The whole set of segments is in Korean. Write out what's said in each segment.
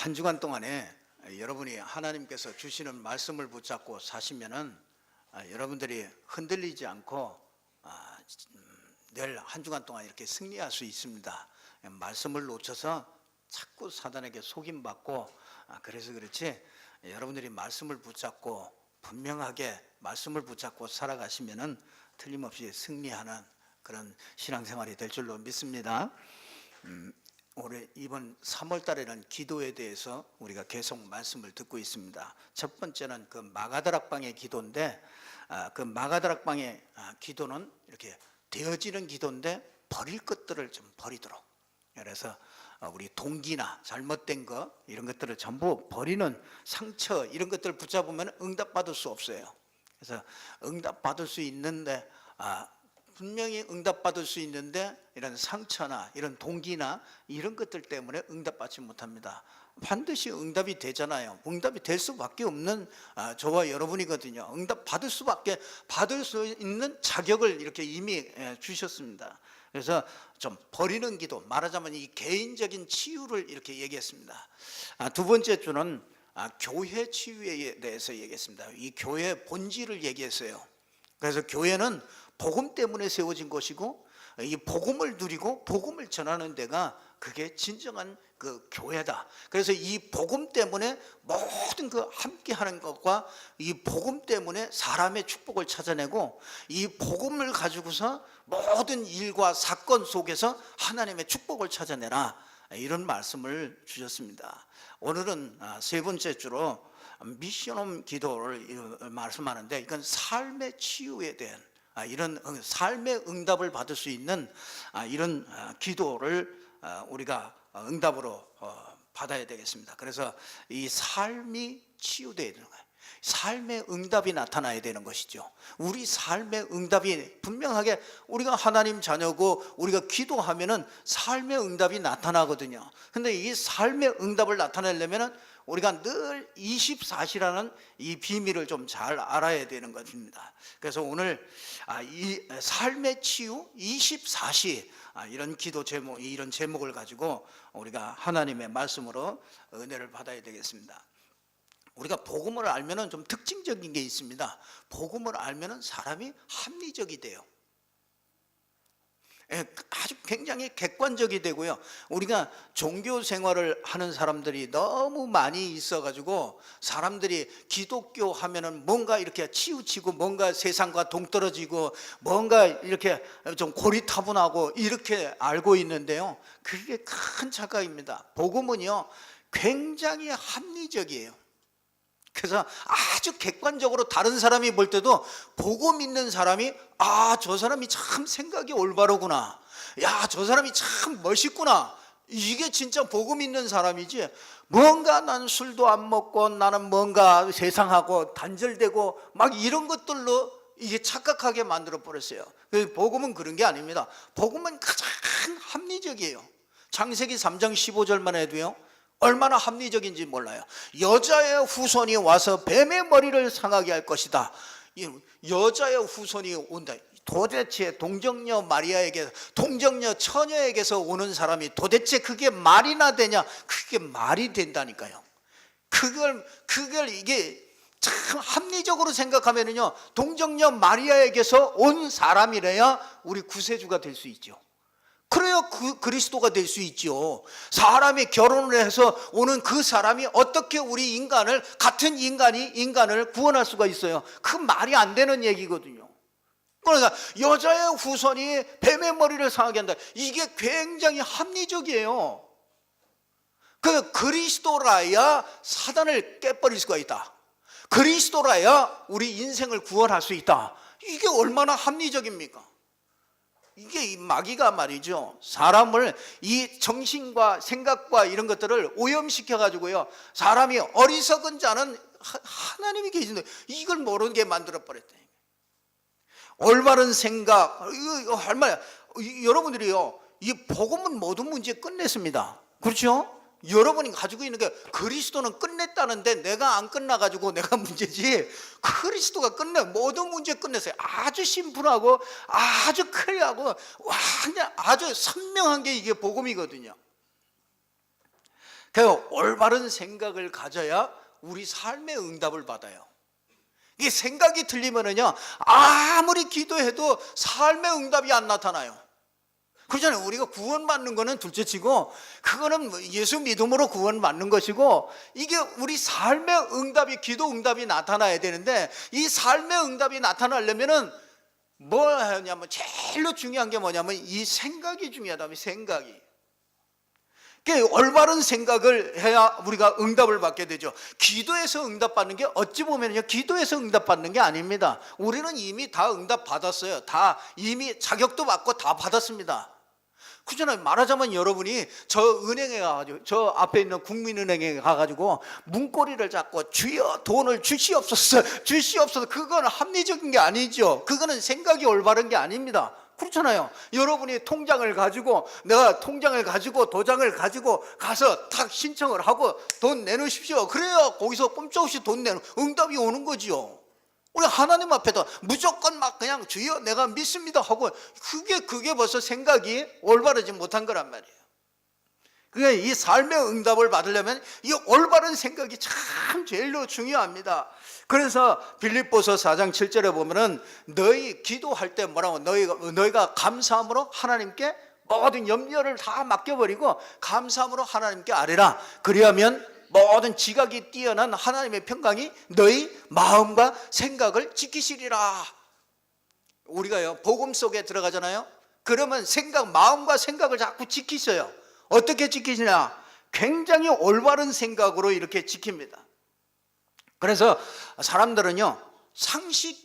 한 주간 동안에 여러분이 하나님께서 주시는 말씀을 붙잡고 사시면은 여러분들이 흔들리지 않고 늘 한 주간 동안 이렇게 승리할 수 있습니다. 말씀을 놓쳐서 자꾸 사단에게 속임받고 그래서 그렇지 여러분들이 말씀을 붙잡고 분명하게 말씀을 붙잡고 살아가시면은 틀림없이 승리하는 그런 신앙생활이 될 줄로 믿습니다. 올해 이번 3월 달에는 기도에 대해서 우리가 계속 말씀을 듣고 있습니다. 첫 번째는 그 마가다락방의 기도인데 그 마가다락방의 기도는 이렇게 되어지는 기도인데 버릴 것들을 좀 버리도록, 그래서 우리 동기나 잘못된 거 이런 것들을 전부 버리는 상처 이런 것들을 붙잡으면 응답받을 수 없어요. 그래서 응답받을 수 있는데 분명히 응답받을 수 있는데 이런 상처나 이런 동기나 이런 것들 때문에 응답받지 못합니다. 반드시 응답이 되잖아요. 응답이 될 수밖에 없는 저와 여러분이거든요. 응답받을 수 있는 자격을 이렇게 이미 주셨습니다. 그래서 좀 버리는 기도, 말하자면 이 개인적인 치유를 이렇게 얘기했습니다. 두 번째 주는 교회 치유에 대해서 얘기했습니다. 이 교회 본질을 얘기했어요. 그래서 교회는 복음 때문에 세워진 것이고 이 복음을 누리고 복음을 전하는 데가 그게 진정한 그 교회다. 그래서 이 복음 때문에 모든 그 함께하는 것과 이 복음 때문에 사람의 축복을 찾아내고 이 복음을 가지고서 모든 일과 사건 속에서 하나님의 축복을 찾아내라, 이런 말씀을 주셨습니다. 오늘은 세 번째 주로 미션홈 기도를 말씀하는데 이건 삶의 치유에 대한 이런 삶의 응답을 받을 수 있는 이런 기도를 우리가 응답으로 받아야 되겠습니다. 그래서 이 삶이 치유되어야 되는 거예요. 삶의 응답이 나타나야 되는 것이죠. 우리 삶의 응답이 분명하게 우리가 하나님 자녀고 우리가 기도하면은 삶의 응답이 나타나거든요. 근데 이 삶의 응답을 나타내려면은 우리가 늘 24시라는 이 비밀을 좀 잘 알아야 되는 것입니다. 그래서 오늘 이 삶의 치유 24시 이런 기도 제목, 이런 제목을 가지고 우리가 하나님의 말씀으로 은혜를 받아야 되겠습니다. 우리가 복음을 알면은 좀 특징적인 게 있습니다. 복음을 알면은 사람이 합리적이 돼요. 아주 굉장히 객관적이 되고요. 우리가 종교 생활을 하는 사람들이 너무 많이 있어가지고 사람들이 기독교 하면은 뭔가 이렇게 치우치고 뭔가 세상과 동떨어지고 뭔가 이렇게 좀 고리타분하고 이렇게 알고 있는데요, 그게 큰 착각입니다. 복음은요 굉장히 합리적이에요. 그래서 아주 객관적으로 다른 사람이 볼 때도 복음 있는 사람이 저 사람이 참 생각이 올바르구나, 야, 저 사람이 참 멋있구나, 이게 진짜 복음 있는 사람이지, 뭔가 난 술도 안 먹고 나는 뭔가 세상하고 단절되고 막 이런 것들로 이게 착각하게 만들어 버렸어요. 복음은 그런 게 아닙니다. 복음은 가장 합리적이에요. 창세기 3장 15절만 해도요 얼마나 합리적인지 몰라요. 여자의 후손이 와서 뱀의 머리를 상하게 할 것이다. 여자의 후손이 온다. 도대체 동정녀 마리아에게, 동정녀 처녀에게서 오는 사람이 도대체 그게 말이나 되냐? 그게 말이 된다니까요. 그걸 이게 참 합리적으로 생각하면은요, 동정녀 마리아에게서 온 사람이래야 우리 구세주가 될 수 있죠. 그래야 그리스도가 될 수 있죠. 사람이 결혼을 해서 오는 그 사람이 어떻게 우리 인간을, 같은 인간을 구원할 수가 있어요? 그 말이 안 되는 얘기거든요. 그러니까 여자의 후손이 뱀의 머리를 상하게 한다, 이게 굉장히 합리적이에요. 그리스도라야 사단을 깨버릴 수가 있다. 그리스도라야 우리 인생을 구원할 수 있다. 이게 얼마나 합리적입니까? 이게 이 마귀가 말이죠, 사람을 이 정신과 생각과 이런 것들을 오염시켜 가지고요, 사람이 어리석은 자는 하나님이 계신데 이걸 모르게 만들어 버렸다. 올바른 생각, 얼마나 여러분들이요, 이 복음은 모든 문제 끝냈습니다. 그렇죠? 여러분이 가지고 있는 게 그리스도는 끝냈다는데 내가 안 끝나가지고 내가 문제지, 그리스도가 모든 문제 끝냈어요. 아주 심플하고 아주 클리어하고 그냥 아주 선명한 게 이게 복음이거든요. 그 올바른 생각을 가져야 우리 삶의 응답을 받아요. 이게 생각이 틀리면은요, 아무리 기도해도 삶의 응답이 안 나타나요. 그렇잖아요. 우리가 구원받는 거는 둘째치고, 그거는 예수 믿음으로 구원받는 것이고, 이게 우리 삶의 응답이, 기도 응답이 나타나야 되는데, 이 삶의 응답이 나타나려면은 뭘 하냐면, 제일로 중요한 게 뭐냐면 이 생각이 중요하다면, 생각이. 올바른 생각을 해야 우리가 응답을 받게 되죠. 기도에서 응답받는 게 어찌 보면요, 기도에서 응답받는 게 아닙니다. 우리는 이미 다 응답 받았어요. 다 이미 자격도 받고 다 받았습니다. 그잖아요. 말하자면 여러분이 저 은행에 가가지고, 저 앞에 있는 국민은행에 가가지고 문고리를 잡고 주여 돈을 주시옵소서, 주시옵소서, 그건 합리적인 게 아니죠. 그거는 생각이 올바른 게 아닙니다. 그렇잖아요. 여러분이 통장을 가지고, 내가 통장을 가지고 도장을 가지고 가서 딱 신청을 하고 돈 내놓으십시오. 그래야 거기서 꼼짝없이 돈 내는 응답이 오는 거지요. 우리 하나님 앞에도 무조건 막 그냥 주여 내가 믿습니다 하고, 그게 벌써 생각이 올바르지 못한 거란 말이에요. 그러니까 이 삶의 응답을 받으려면 이 올바른 생각이 참 제일로 중요합니다. 그래서 빌립보서 4장 7절에 보면은 너희 기도할 때 뭐라고, 너희가 감사함으로 하나님께 모든 염려를 다 맡겨버리고 감사함으로 하나님께 아뢰라. 그리하면 모든 지각이 뛰어난 하나님의 평강이 너희 마음과 생각을 지키시리라. 우리가요, 복음 속에 들어가잖아요. 그러면 마음과 생각을 자꾸 지키셔요. 어떻게 지키시냐? 굉장히 올바른 생각으로 이렇게 지킵니다. 그래서 사람들은요, 상식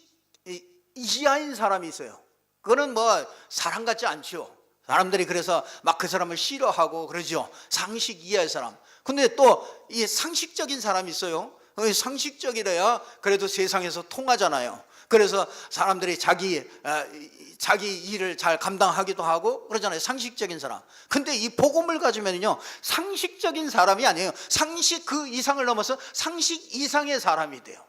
이하인 사람이 있어요. 그거는 뭐 사람 같지 않죠. 사람들이 그래서 막 그 사람을 싫어하고 그러죠. 상식 이하의 사람. 근데 또 이 상식적인 사람이 있어요. 상식적이래야 그래도 세상에서 통하잖아요. 그래서 사람들이 자기 일을 잘 감당하기도 하고 그러잖아요. 상식적인 사람. 근데 이 복음을 가지면요, 상식적인 사람이 아니에요. 상식 그 이상을 넘어서 상식 이상의 사람이 돼요.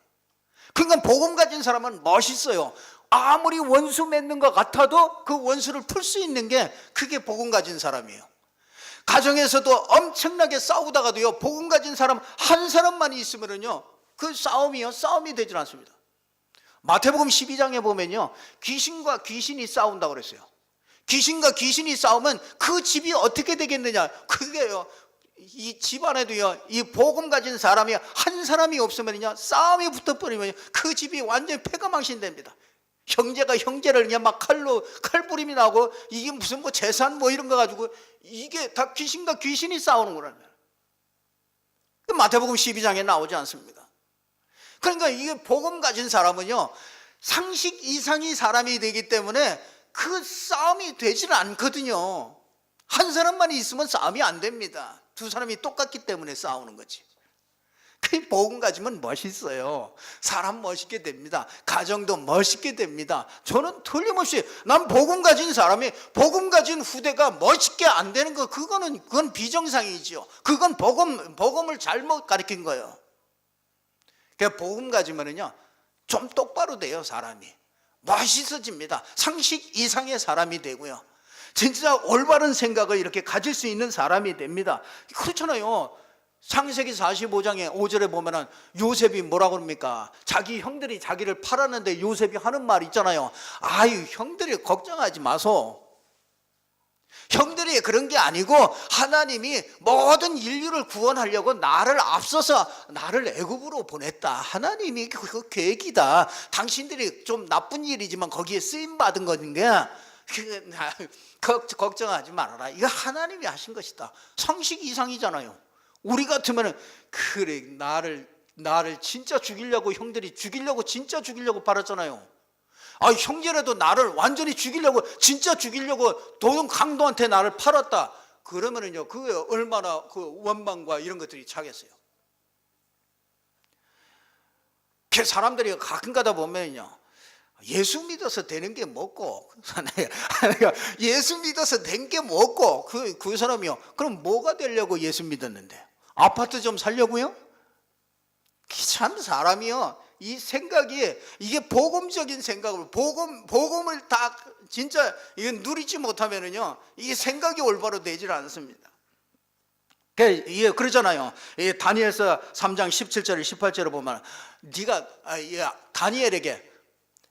그러니까 복음 가진 사람은 멋있어요. 아무리 원수 맺는 것 같아도 그 원수를 풀 수 있는 게 그게 복음 가진 사람이에요. 가정에서도 엄청나게 싸우다가도요, 복음 가진 사람 한 사람만 있으면요, 그 싸움이 되질 않습니다. 마태복음 12장에 보면요, 귀신과 귀신이 싸운다고 그랬어요. 귀신과 귀신이 싸우면 그 집이 어떻게 되겠느냐? 그게요, 이 집안에도요, 이 복음 가진 사람이 한 사람이 없으면요, 싸움이 붙어버리면 그 집이 완전히 패가망신됩니다. 형제가 형제를 그냥 막 칼부림이 나고, 이게 무슨 뭐 재산 뭐 이런 거 가지고, 이게 다 귀신과 귀신이 싸우는 거라는 거예요. 마태복음 12장에 나오지 않습니까? 그러니까 이게 복음 가진 사람은요, 상식 이상의 사람이 되기 때문에 그 싸움이 되질 않거든요. 한 사람만 있으면 싸움이 안 됩니다. 두 사람이 똑같기 때문에 싸우는 거지. 그 복음 가지면 멋있어요. 사람 멋있게 됩니다. 가정도 멋있게 됩니다. 저는 틀림없이, 난 복음 가진 사람이, 복음 가진 후대가 멋있게 안 되는 거, 그건 비정상이지요. 그건 복음을 잘못 가르친 거예요. 그 복음 가지면은요, 좀 똑바로 돼요. 사람이 멋있어집니다. 상식 이상의 사람이 되고요, 진짜 올바른 생각을 이렇게 가질 수 있는 사람이 됩니다. 그렇잖아요. 창세기 45장에 5절에 보면은 요셉이 뭐라고 합니까? 자기 형들이 자기를 팔았는데 요셉이 하는 말 있잖아요. 아유, 형들이 걱정하지 마소. 형들이 그런 게 아니고 하나님이 모든 인류를 구원하려고 나를 앞서서 나를 애굽으로 보냈다. 하나님이 그 계획이다. 당신들이 좀 나쁜 일이지만 거기에 쓰임 받은 거니까 걱정하지 말아라. 이거 하나님이 하신 것이다. 상식 이상이잖아요. 우리 같으면은, 그래, 나를 진짜 죽이려고, 형들이 진짜 죽이려고 팔았잖아요. 형제라도 나를 완전히 죽이려고, 진짜 죽이려고 강도한테 나를 팔았다. 그러면은요, 그게 얼마나 그 원망과 이런 것들이 차겠어요. 그 사람들이 가끔 가다 보면요, 예수 믿어서 되는 게 뭐고, 예수 믿어서 된 게 뭐고, 그 사람이요, 그럼 뭐가 되려고 예수 믿었는데? 아파트 좀 살려고요? 참 사람이요, 이 생각이, 이게 복음적인 생각을, 복음을 다 진짜 이건 누리지 못하면은요, 이게 생각이 올바로 되질 않습니다. 예, 그러잖아요. 이 다니엘서 3장 17절 18절을 보면 네가 다니엘에게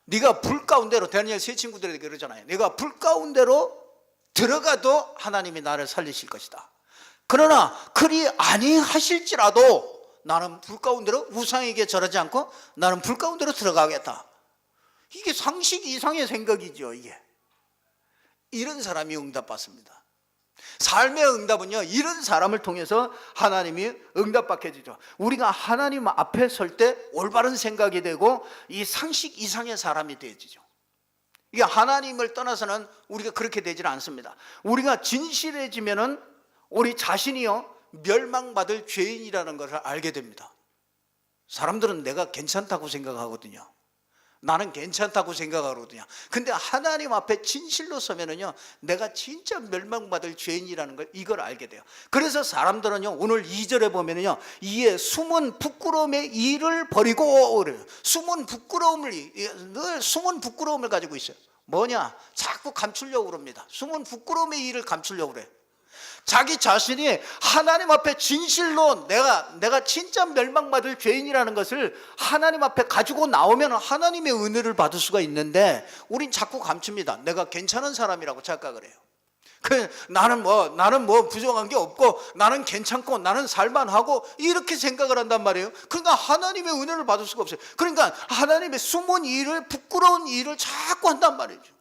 네가 불 가운데로, 다니엘 세 친구들에게 그러잖아요. 네가 불 가운데로 들어가도 하나님이 나를 살리실 것이다. 그러나 그리 아니하실지라도 나는 불 가운데로, 우상에게 절하지 않고 나는 불 가운데로 들어가겠다. 이게 상식 이상의 생각이죠. 이게 이런 사람이 응답받습니다. 삶의 응답은요, 이런 사람을 통해서 하나님이 응답받게 되죠. 우리가 하나님 앞에 설 때 올바른 생각이 되고 이 상식 이상의 사람이 되어지죠. 이게 하나님을 떠나서는 우리가 그렇게 되지는 않습니다. 우리가 진실해지면은 우리 자신이요 멸망받을 죄인이라는 것을 알게 됩니다. 사람들은 내가 괜찮다고 생각하거든요. 나는 괜찮다고 생각하거든요. 근데 하나님 앞에 진실로 서면은요, 내가 진짜 멸망받을 죄인이라는 걸, 이걸 알게 돼요. 그래서 사람들은요, 오늘 2절에 보면은요, 이에 숨은 부끄러움의 일을 버리고 그래요. 숨은 부끄러움을, 늘 숨은 부끄러움을 가지고 있어요. 뭐냐? 자꾸 감추려고 그럽니다. 숨은 부끄러움의 일을 감추려고 그래요. 자기 자신이 하나님 앞에 진실로 내가 진짜 멸망받을 죄인이라는 것을 하나님 앞에 가지고 나오면 하나님의 은혜를 받을 수가 있는데, 우린 자꾸 감춥니다. 내가 괜찮은 사람이라고 착각을 해요. 나는 뭐 부족한 게 없고 나는 괜찮고 나는 살만하고 이렇게 생각을 한단 말이에요. 그러니까 하나님의 은혜를 받을 수가 없어요. 그러니까 하나님의 숨은 일을, 부끄러운 일을 자꾸 한단 말이죠.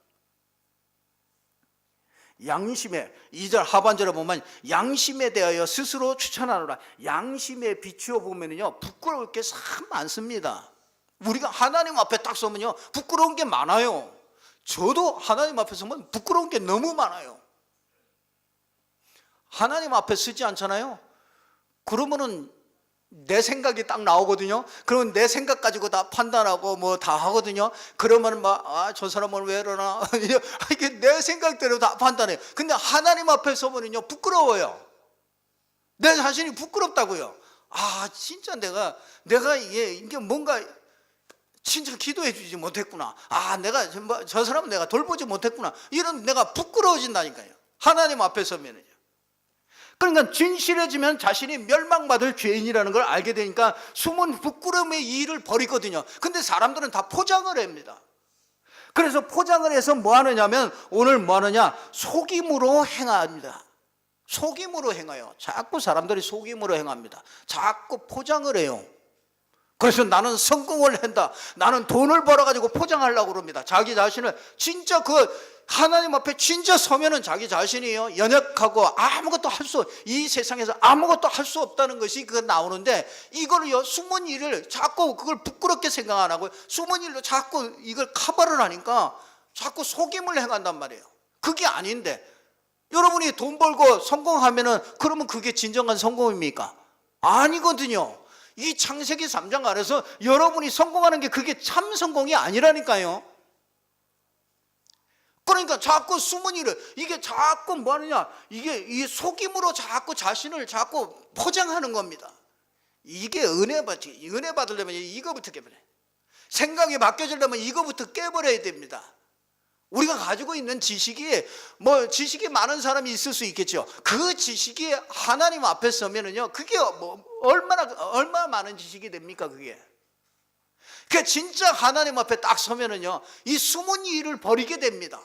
양심에, 2절 하반절에 보면 양심에 대하여 스스로 추천하노라. 양심에 비추어 보면요 부끄러울 게 참 많습니다. 우리가 하나님 앞에 딱 서면요 부끄러운 게 많아요. 저도 하나님 앞에 서면 부끄러운 게 너무 많아요. 하나님 앞에 서지 않잖아요. 그러면은 내 생각이 딱 나오거든요. 그러면 내 생각 가지고 다 판단하고 뭐 다 하거든요. 그러면 저 사람은 왜 이러나 이게 내 생각대로 다 판단해요. 근데 하나님 앞에 서면은요 부끄러워요. 내 자신이 부끄럽다고요. 진짜 내가 이게 뭔가 진짜 기도해 주지 못했구나. 내가 저 사람은 내가 돌보지 못했구나. 이런 내가 부끄러워진다니까요. 하나님 앞에 서면은요. 그러니까 진실해지면 자신이 멸망받을 죄인이라는 걸 알게 되니까 숨은 부끄러움의 일을 버리거든요. 근데 사람들은 다 포장을 합니다. 그래서 포장을 해서 뭐 하느냐면, 오늘 뭐 하느냐, 속임으로 행합니다. 속임으로 행해요. 자꾸 사람들이 속임으로 행합니다. 자꾸 포장을 해요. 그래서 나는 성공을 한다, 나는 돈을 벌어가지고 포장하려고 그럽니다. 자기 자신을 진짜 하나님 앞에 진짜 서면은 자기 자신이요 연약하고 아무것도 이 세상에서 아무것도 할 수 없다는 것이 나오는데, 이걸요 숨은 일을 자꾸 그걸 부끄럽게 생각 안 하고 숨은 일로 자꾸 이걸 커버를 하니까 자꾸 속임을 행한단 말이에요. 그게 아닌데, 여러분이 돈 벌고 성공하면은 그러면 그게 진정한 성공입니까? 아니거든요. 이 창세기 3장 안에서 여러분이 성공하는 게 그게 참 성공이 아니라니까요. 그러니까 자꾸 숨은 일을, 이게 자꾸 뭐 하느냐, 이게 속임으로 자꾸 자신을 자꾸 포장하는 겁니다. 이게 은혜 받으려면 이거부터 깨버려요. 생각이 바뀌어지려면 이거부터 깨버려야 됩니다. 우리가 가지고 있는 지식이 많은 사람이 있을 수 있겠죠. 그 지식이 하나님 앞에 서면은요, 그게 얼마나 많은 지식이 됩니까, 그게. 그 진짜 하나님 앞에 딱 서면은요, 이 숨은 일을 버리게 됩니다.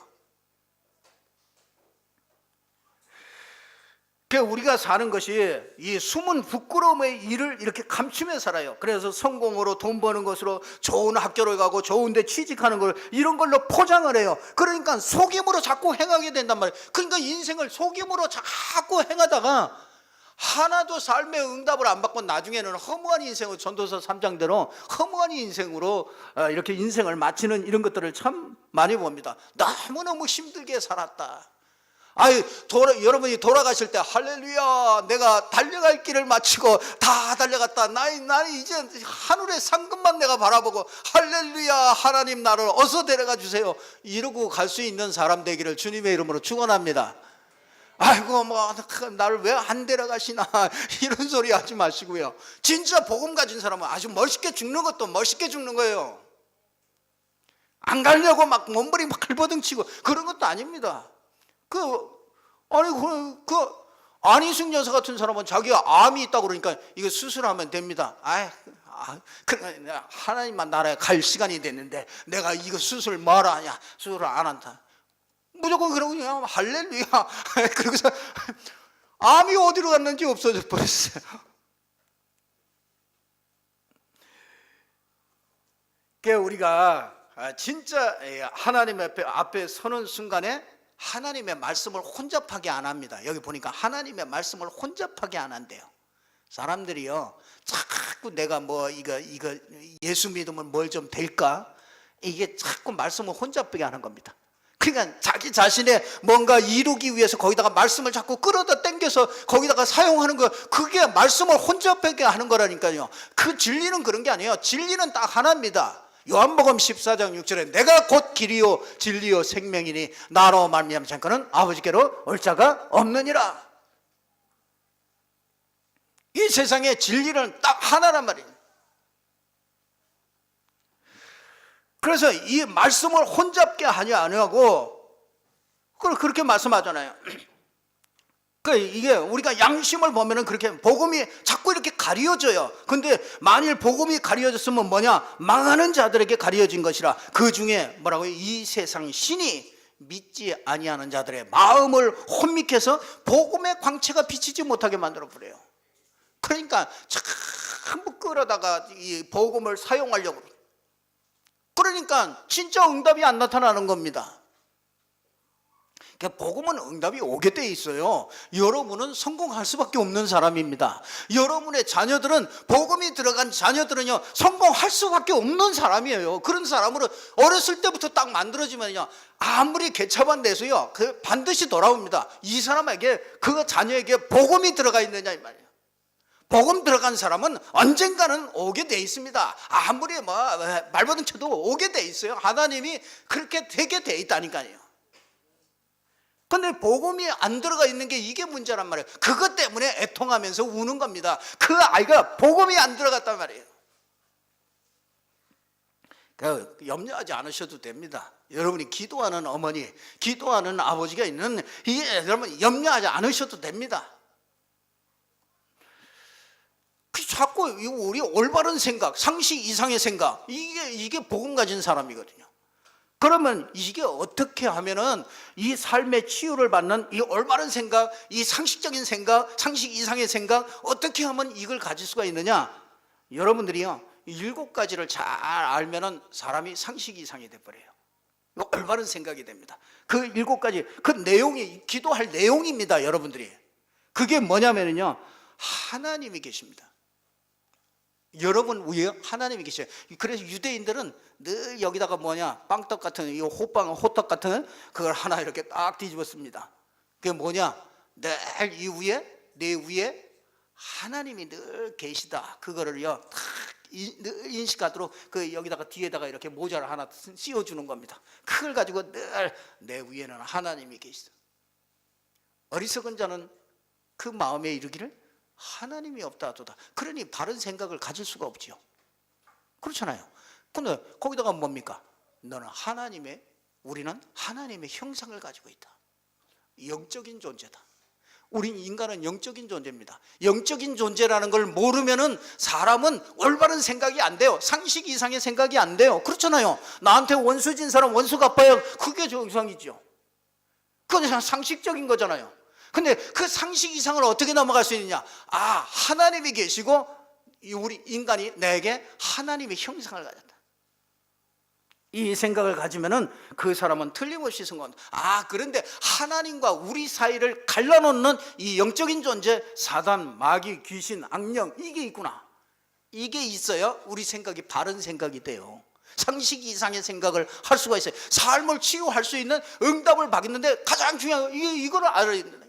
우리가 사는 것이 이 숨은 부끄러움의 일을 이렇게 감추며 살아요. 그래서 성공으로, 돈 버는 것으로, 좋은 학교를 가고 좋은 데 취직하는 걸, 이런 걸로 포장을 해요. 그러니까 속임으로 자꾸 행하게 된단 말이에요. 그러니까 인생을 속임으로 자꾸 행하다가 하나도 삶의 응답을 안 받고 나중에는 허무한 인생으로, 전도서 3장대로 허무한 인생으로 이렇게 인생을 마치는 이런 것들을 참 많이 봅니다. 너무너무 힘들게 살았다. 여러분이 돌아가실 때 할렐루야, 내가 달려갈 길을 마치고 다 달려갔다, 나는 이제 하늘의 상급만 내가 바라보고 할렐루야, 하나님 나를 어서 데려가 주세요, 이러고 갈 수 있는 사람 되기를 주님의 이름으로 축원합니다. 나를 왜 안 데려가시나 이런 소리 하지 마시고요. 진짜 복음 가진 사람은 아주 멋있게 죽는 것도 멋있게 죽는 거예요. 안 가려고 막 몸부림 발버둥 치고 그런 것도 아닙니다. 안희숙 여사 같은 사람은 자기가 암이 있다고 그러니까 이거 수술하면 됩니다. 그러니까 하나님만 나라에 갈 시간이 됐는데 내가 이거 수술 뭐라 하냐, 수술을 안 한다. 무조건 그러고 그냥 할렐루야. 그러고서 암이 어디로 갔는지 없어져 버렸어요. 그러니까 우리가 진짜 하나님 앞에 서는 순간에 하나님의 말씀을 혼잡하게 안 합니다. 여기 보니까 하나님의 말씀을 혼잡하게 안 한대요. 사람들이요, 자꾸 내가 뭐 이거 예수 믿으면 뭘 좀 될까, 이게 자꾸 말씀을 혼잡하게 하는 겁니다. 그러니까 자기 자신의 뭔가 이루기 위해서 거기다가 말씀을 자꾸 끌어다 당겨서 거기다가 사용하는 거, 그게 말씀을 혼잡하게 하는 거라니까요. 그 진리는 그런 게 아니에요. 진리는 딱 하나입니다. 요한복음 14장 6절에 내가 곧 길이요 진리요 생명이니 나로 말미암지 않고는 아버지께로 올 자가 없느니라. 이 세상의 진리는 딱 하나란 말이에요. 그래서 이 말씀을 혼잡게 하냐 안 하고 그렇게 말씀하잖아요. 이게 우리가 양심을 보면은 그렇게 복음이 자꾸 이렇게 가려져요. 근데 만일 복음이 가려졌으면 뭐냐, 망하는 자들에게 가려진 것이라. 그 중에 뭐라고요? 이 세상 신이 믿지 아니하는 자들의 마음을 혼미케서 복음의 광채가 비치지 못하게 만들어 버려요. 그러니까 전부 끌어다가 이 복음을 사용하려고, 그러니까 진짜 응답이 안 나타나는 겁니다. 그러니까 복음은 응답이 오게 돼 있어요. 여러분은 성공할 수밖에 없는 사람입니다. 여러분의 자녀들은, 복음이 들어간 자녀들은요, 성공할 수밖에 없는 사람이에요. 그런 사람으로 어렸을 때부터 딱 만들어지면요, 아무리 개차반 내서요, 그 반드시 돌아옵니다. 이 사람에게, 그 자녀에게 복음이 들어가 있느냐 이 말이에요. 복음 들어간 사람은 언젠가는 오게 돼 있습니다. 아무리 말버둥 쳐도 오게 돼 있어요. 하나님이 그렇게 되게 돼 있다니까요. 근데 복음이 안 들어가 있는 게 이게 문제란 말이에요. 그것 때문에 애통하면서 우는 겁니다. 그 아이가 복음이 안 들어갔단 말이에요. 염려하지 않으셔도 됩니다. 여러분이 기도하는 어머니, 기도하는 아버지가 있는 여러분 염려하지 않으셔도 됩니다. 자꾸 우리 올바른 생각, 상식 이상의 생각, 이게 복음 가진 사람이거든요. 그러면 이게 어떻게 하면은 이 삶의 치유를 받는 이 올바른 생각, 이 상식적인 생각, 상식 이상의 생각, 어떻게 하면 이걸 가질 수가 있느냐? 여러분들이요, 7가지를 잘 알면은 사람이 상식 이상이 돼버려요. 올바른 생각이 됩니다. 그 7가지, 그 내용이 기도할 내용입니다. 여러분들이 그게 뭐냐면요, 하나님이 계십니다. 여러분 위에 하나님이 계셔요. 그래서 유대인들은 늘 여기다가 빵떡 같은, 이 호떡 같은 그걸 하나 이렇게 딱 뒤집었습니다. 그게 뭐냐, 늘 이 위에, 내 위에 하나님이 늘 계시다. 그거를요 딱 늘 인식하도록 그 여기다가 뒤에다가 이렇게 모자를 하나 씌워주는 겁니다. 그걸 가지고 늘 내 위에는 하나님이 계시다. 어리석은 자는 그 마음에 이르기를 하나님이 없다 하도다. 그러니 바른 생각을 가질 수가 없지요. 그렇잖아요. 근데 거기다가 뭡니까? 우리는 하나님의 형상을 가지고 있다. 영적인 존재다. 우린 인간은 영적인 존재입니다. 영적인 존재라는 걸 모르면은 사람은 올바른 생각이 안 돼요. 상식 이상의 생각이 안 돼요. 그렇잖아요. 나한테 원수 진 사람 원수 갚아요. 그게 정상이죠. 그건 상식적인 거잖아요. 근데 그 상식 이상을 어떻게 넘어갈 수 있느냐? 하나님이 계시고 우리 인간이 내게 하나님의 형상을 가졌다. 이 생각을 가지면은 그 사람은 틀림없이 성공한다. 그런데 하나님과 우리 사이를 갈라놓는 이 영적인 존재, 사단, 마귀, 귀신, 악령, 이게 있구나. 이게 있어야 우리 생각이 바른 생각이 돼요. 상식 이상의 생각을 할 수가 있어요. 삶을 치유할 수 있는 응답을 받겠는데 가장 중요한 이거를 알아야 된다.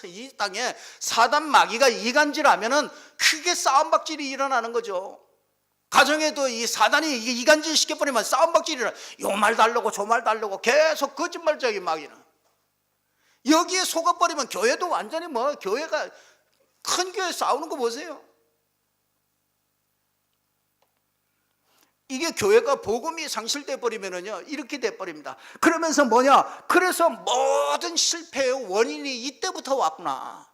이 땅에 사단 마귀가 이간질하면은 크게 싸움박질이 일어나는 거죠. 가정에도 이 사단이 이간질 시켜버리면 싸움박질이 일어나. 요 말 달라고 저 말 달라고 계속 거짓말적인 마귀는. 여기에 속아버리면 교회도 완전히 교회가 큰 교회 싸우는 거 보세요. 이게 교회가 복음이 상실돼 버리면은요 이렇게 돼 버립니다. 그러면서 그래서 모든 실패의 원인이 이때부터 왔구나.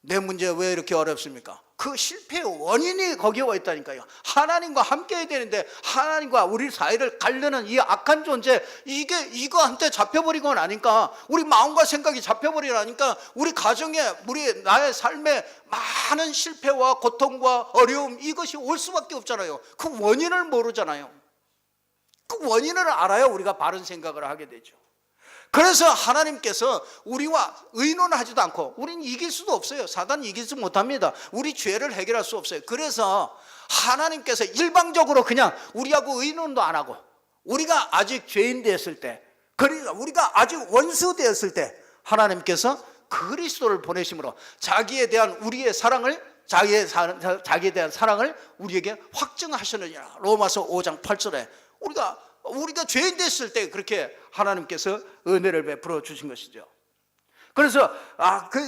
내 문제 왜 이렇게 어렵습니까? 그 실패의 원인이 거기에 와 있다니까요. 하나님과 함께 해야 되는데 하나님과 우리 사이를 가르는 이 악한 존재, 이거한테 잡혀버린 건 아니까, 우리 마음과 생각이 잡혀버리라니까 우리 가정에, 우리 나의 삶에 많은 실패와 고통과 어려움, 이것이 올 수밖에 없잖아요. 그 원인을 모르잖아요. 그 원인을 알아야 우리가 바른 생각을 하게 되죠. 그래서 하나님께서 우리와 의논하지도 않고, 우리는 이길 수도 없어요. 사단 이기지 못합니다. 우리 죄를 해결할 수 없어요. 그래서 하나님께서 일방적으로 그냥 우리하고 의논도 안 하고, 우리가 아직 죄인 되었을 때, 그러니까 우리가 아직 원수 되었을 때 하나님께서 그리스도를 보내심으로 자기에 대한 우리의 사랑을, 자기에 대한 사랑을 우리에게 확증하셨느니라. 로마서 5장 8절에 우리가 죄인 됐을 때 그렇게 하나님께서 은혜를 베풀어 주신 것이죠. 그래서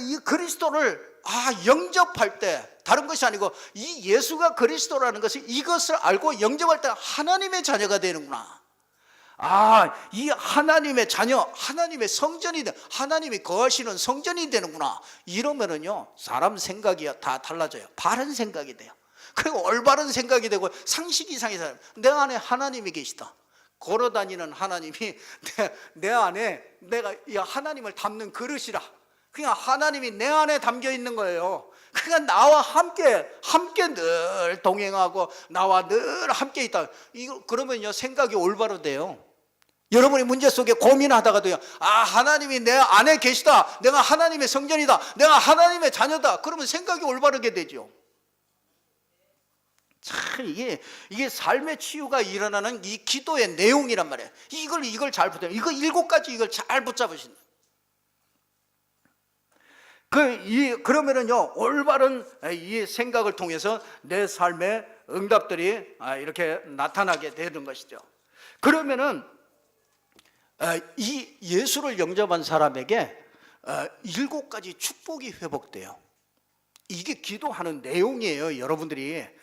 이 그리스도를 영접할 때, 다른 것이 아니고 이 예수가 그리스도라는 것이, 이것을 알고 영접할 때 하나님의 자녀가 되는구나. 이 하나님의 자녀, 하나님의 성전이 하나님이 거하시는 성전이 되는구나. 이러면은요, 사람 생각이 다 달라져요. 바른 생각이 돼요. 그리고 올바른 생각이 되고 상식 이상의 사람, 내 안에 하나님이 계시다. 걸어다니는 하나님이 내 안에, 내가 이 하나님을 담는 그릇이라. 그냥 하나님이 내 안에 담겨 있는 거예요. 그러니까 나와 함께 늘 동행하고 나와 늘 함께 있다. 그러면요, 생각이 올바로 돼요. 여러분이 문제 속에 고민하다가도요, 하나님이 내 안에 계시다, 내가 하나님의 성전이다, 내가 하나님의 자녀다, 그러면 생각이 올바르게 되죠. 참, 이게 삶의 치유가 일어나는 이 기도의 내용이란 말이에요. 이걸 잘 붙여요. 이거 7가지 이걸 잘 붙잡으신다. 그러면은요, 올바른 이 생각을 통해서 내 삶의 응답들이 이렇게 나타나게 되는 것이죠. 그러면은 이 예수를 영접한 사람에게 7가지 축복이 회복돼요. 이게 기도하는 내용이에요. 여러분들이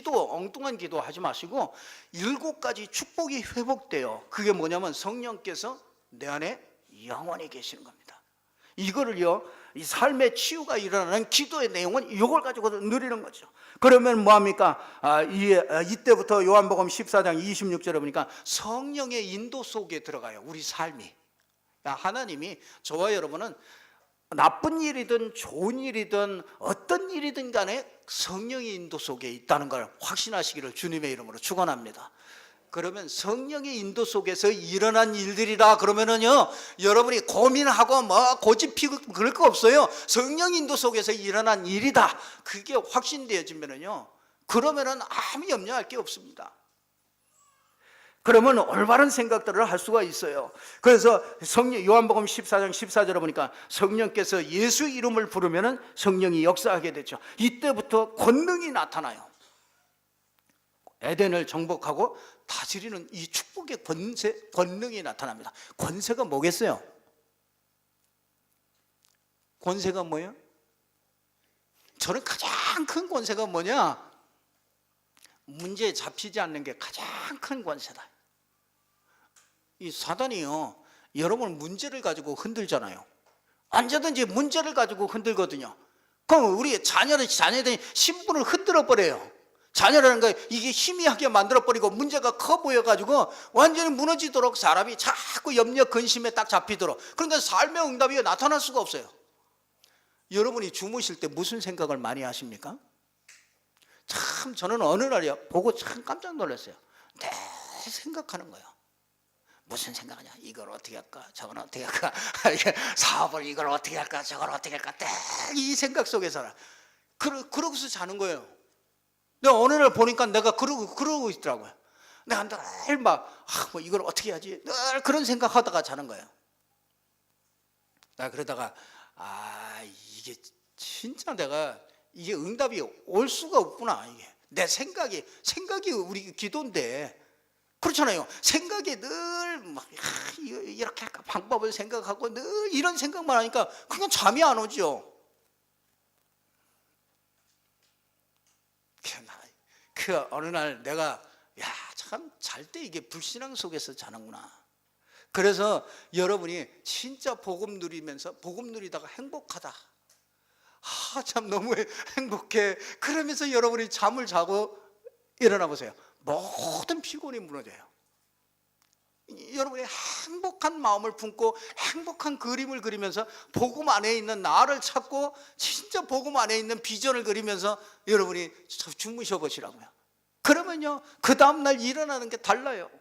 엉뚱한 기도 하지 마시고 7가지 축복이 회복돼요. 그게 뭐냐면 성령께서 내 안에 영원히 계시는 겁니다. 이거를요, 이 삶의 치유가 일어나는 기도의 내용은 이걸 가지고 누리는 거죠. 그러면 뭐합니까? 이때부터 요한복음 14장 26절에 보니까 성령의 인도 속에 들어가요. 우리 삶이. 하나님이, 저와 여러분은 나쁜 일이든 좋은 일이든 어떤 일이든 간에 성령의 인도 속에 있다는 걸 확신하시기를 주님의 이름으로 축원합니다. 그러면 성령의 인도 속에서 일어난 일들이라 그러면은요, 여러분이 고민하고 고집 피고 그럴 거 없어요. 성령 인도 속에서 일어난 일이다, 그게 확신되어지면은요, 그러면은 아무 염려할 게 없습니다. 그러면 올바른 생각들을 할 수가 있어요. 그래서 요한복음 14장 14절에 보니까 성령께서 예수 이름을 부르면 성령이 역사하게 되죠. 이때부터 권능이 나타나요. 에덴을 정복하고 다스리는 이 축복의 권능이 나타납니다. 권세가 뭐겠어요? 권세가 뭐예요? 저는 가장 큰 권세가 뭐냐? 문제에 잡히지 않는 게 가장 큰 권세다. 이 사단이요, 여러분 문제를 가지고 흔들잖아요. 언제든지 문제를 가지고 흔들거든요. 그럼 우리 자녀들이 신분을 흔들어 버려요. 자녀라는 거, 이게 희미하게 만들어 버리고 문제가 커 보여 가지고 완전히 무너지도록 사람이 자꾸 염려 근심에 딱 잡히도록. 그러니까 삶의 응답이 나타날 수가 없어요. 여러분이 주무실 때 무슨 생각을 많이 하십니까? 참, 저는 어느 날이요, 보고 참 깜짝 놀랐어요. 내 생각하는 거예요. 무슨 생각하냐? 이걸 어떻게 할까? 저걸 어떻게 할까? 사업을 이걸 어떻게 할까? 저걸 어떻게 할까? 이 생각 속에서 그러고서 자는 거예요. 내가 어느 날 보니까 내가 그러고 있더라고요. 내가 늘 이걸 어떻게 하지? 늘 그런 생각하다가 자는 거예요. 나 그러다가 이게 진짜 내가 이게 응답이 올 수가 없구나. 이게 내 생각이 우리 기도인데, 그렇잖아요. 생각이 늘 이렇게 할까 방법을 생각하고 늘 이런 생각만 하니까 그냥 잠이 안 오죠. 그 어느 날 내가 참 잘 때 이게 불신앙 속에서 자는구나. 그래서 여러분이 진짜 복음 누리면서 복음 누리다가 행복하다, 참 너무 행복해. 그러면서 여러분이 잠을 자고 일어나 보세요. 모든 피곤이 무너져요. 여러분이 행복한 마음을 품고 행복한 그림을 그리면서 복음 안에 있는 나를 찾고 진짜 복음 안에 있는 비전을 그리면서 여러분이 주무셔 보시라고요. 그러면요, 그 다음날 일어나는 게 달라요.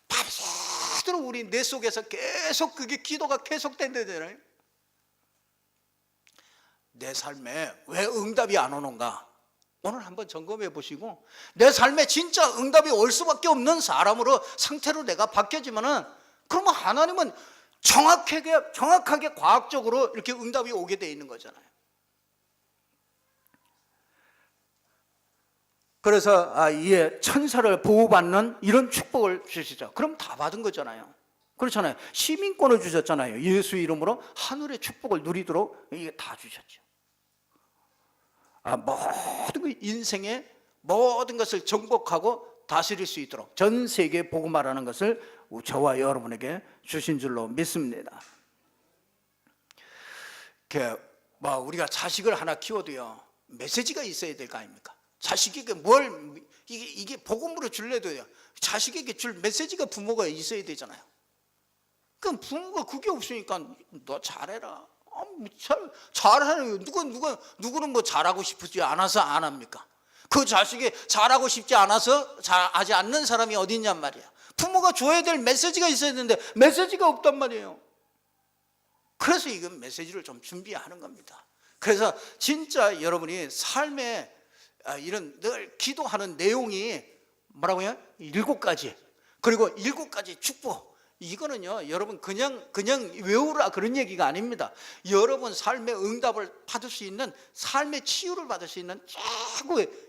밤새도록 우리 뇌 속에서 계속 그게 기도가 계속된다잖아요. 내 삶에 왜 응답이 안 오는가? 오늘 한번 점검해 보시고, 내 삶에 진짜 응답이 올 수밖에 없는 사람으로 상태로 내가 바뀌어지면은, 그러면 하나님은 정확하게 과학적으로 이렇게 응답이 오게 돼 있는 거잖아요. 그래서 이에 천사를 보호받는 이런 축복을 주시죠. 그럼 다 받은 거잖아요. 그렇잖아요. 시민권을 주셨잖아요. 예수 이름으로 하늘의 축복을 누리도록 이게 다 주셨죠. 모든 그 인생의 모든 것을 정복하고 다스릴 수 있도록 전 세계에 복음화라는 것을 저와 여러분에게 주신 줄로 믿습니다. 우리가 자식을 하나 키워도요, 메시지가 있어야 될 거 아닙니까? 자식에게 이게 복음으로 줄래도요, 자식에게 줄 메시지가 부모가 있어야 되잖아요. 그럼 부모가 그게 없으니까 너 잘해라. 잘하는 누구는 뭐 잘하고 싶지 않아서 안 합니까? 그 자식이 잘하고 싶지 않아서 잘하지 않는 사람이 어디 있냔 말이야. 부모가 줘야 될 메시지가 있어야 되는데 메시지가 없단 말이에요. 그래서 이건 메시지를 좀 준비하는 겁니다. 그래서 진짜 여러분이 삶에 이런 늘 기도하는 내용이 뭐라고요? 7가지. 그리고 7가지 축복. 이거는요, 여러분 그냥 외우라 그런 얘기가 아닙니다. 여러분 삶의 응답을 받을 수 있는, 삶의 치유를 받을 수 있는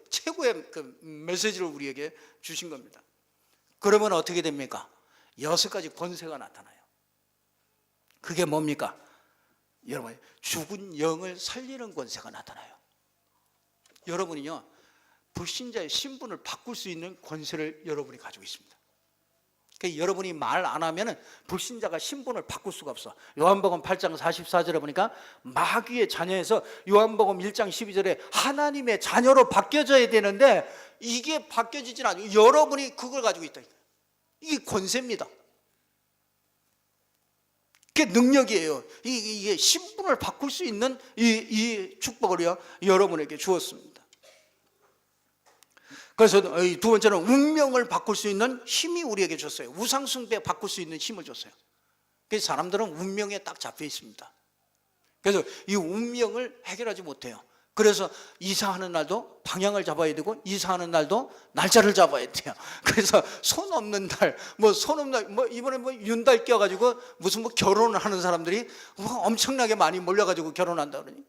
최고의 그 메시지를 우리에게 주신 겁니다. 그러면 어떻게 됩니까? 6가지 권세가 나타나요. 그게 뭡니까? 여러분, 죽은 영을 살리는 권세가 나타나요. 여러분이요, 불신자의 신분을 바꿀 수 있는 권세를 여러분이 가지고 있습니다. 그러니까 여러분이 말 안 하면 불신자가 신분을 바꿀 수가 없어. 요한복음 8장 44절에 보니까 마귀의 자녀에서 요한복음 1장 12절에 하나님의 자녀로 바뀌어져야 되는데 이게 바뀌어지진 않아요. 여러분이 그걸 가지고 있다. 이게 권세입니다. 그게 능력이에요. 이게 신분을 바꿀 수 있는 이 축복을요, 여러분에게 주었습니다. 그래서 두 번째는 운명을 바꿀 수 있는 힘이 우리에게 줬어요. 우상숭배 바꿀 수 있는 힘을 줬어요. 그래서 사람들은 운명에 딱 잡혀 있습니다. 그래서 이 운명을 해결하지 못해요. 그래서 이사하는 날도 방향을 잡아야 되고, 이사하는 날도 날짜를 잡아야 돼요. 그래서 손 없는 날, 이번에 윤달 껴가지고 무슨 결혼을 하는 사람들이 엄청나게 많이 몰려가지고 결혼한다 그러니.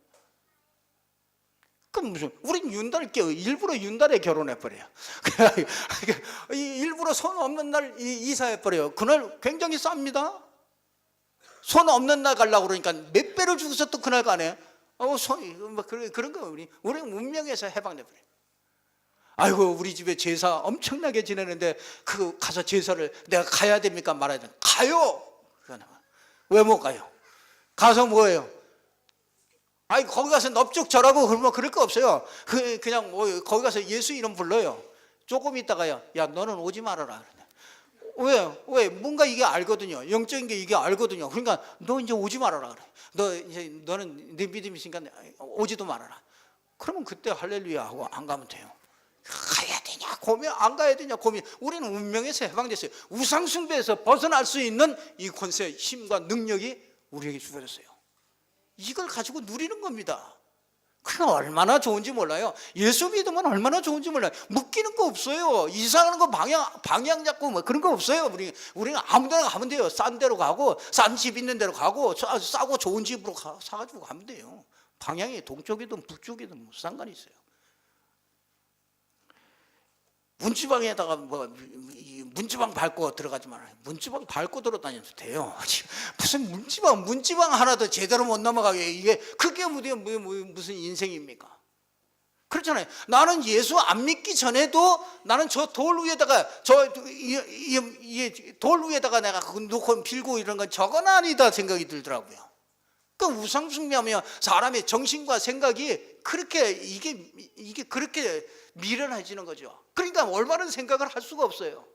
그럼 우린 윤달을 껴, 일부러 윤달에 결혼해버려요. 일부러 손 없는 날 이사해버려요. 그날 굉장히 쌉니다. 손 없는 날 가려고 그러니까 몇 배를 주고서 또 그날 가네. 그런 거 우리는 운명에서 해방돼버려요. 아이고, 우리 집에 제사 엄청나게 지내는데 가서 제사를 내가 가야 됩니까 말아야 됩니까? 가요. 왜 못 가요? 가서 뭐예요? 거기 가서 넙죽 절하고 그러면 그럴 거 없어요. 그냥 거기 가서 예수 이름 불러요. 조금 있다가요, 야 너는 오지 말아라. 왜? 뭔가 이게 알거든요. 영적인 게 이게 알거든요. 그러니까 너 이제 오지 말아라 그래. 너는 네 믿음이 있으니까 오지도 말아라. 그러면 그때 할렐루야 하고 안 가면 돼요. 가야 되냐 고민, 안 가야 되냐 고민. 우리는 운명에서 해방됐어요. 우상숭배에서 벗어날 수 있는 이 권세, 힘과 능력이 우리에게 주어졌어요. 이걸 가지고 누리는 겁니다. 그게 얼마나 좋은지 몰라요. 예수 믿으면 얼마나 좋은지 몰라요. 묶이는 거 없어요. 이사하는 거 방향 잡고 그런 거 없어요. 우리는 아무 데나 가면 돼요. 싼 데로 가고, 싼 집 있는 데로 가고, 싸고 좋은 집으로 사가지고 가면 돼요. 방향이 동쪽이든 북쪽이든 상관이 있어요. 문지방에다가 문지방 밟고 들어가지 말아요. 문지방 밟고 들어다녀도 돼요. 무슨 문지방 하나도 제대로 못 넘어가게, 그게 무슨 인생입니까? 그렇잖아요. 나는 예수 안 믿기 전에도 나는 저 돌 위에다가 돌 위에다가 내가 놓고 빌고 이런 건 저건 아니다 생각이 들더라고요. 그 우상 숭배하면 사람의 정신과 생각이 그렇게 이게 그렇게 미련해지는 거죠. 그러니까 올바른 생각을 할 수가 없어요.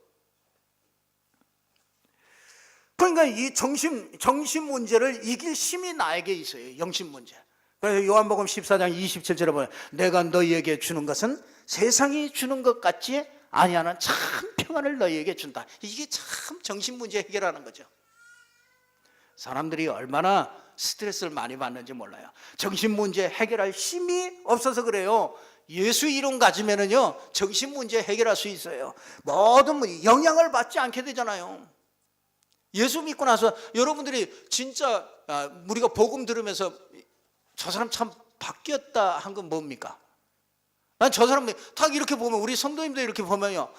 그러니까 이 정신 문제를 이길 힘이 나에게 있어요. 영신 문제. 그래서 요한복음 14장 27절에 보면 내가 너희에게 주는 것은 세상이 주는 것 같지 아니하는 참 평안을 너희에게 준다. 이게 참 정신 문제 해결하는 거죠. 사람들이 얼마나 스트레스를 많이 받는지 몰라요. 정신 문제 해결할 힘이 없어서 그래요. 예수 이름 가지면은요 정신 문제 해결할 수 있어요. 모든 영향을 받지 않게 되잖아요. 예수 믿고 나서 여러분들이 진짜 우리가 복음 들으면서 저 사람 참 바뀌었다 한 건 뭡니까? 난 저 사람 딱 이렇게 보면 우리 성도님들 이렇게 보면요,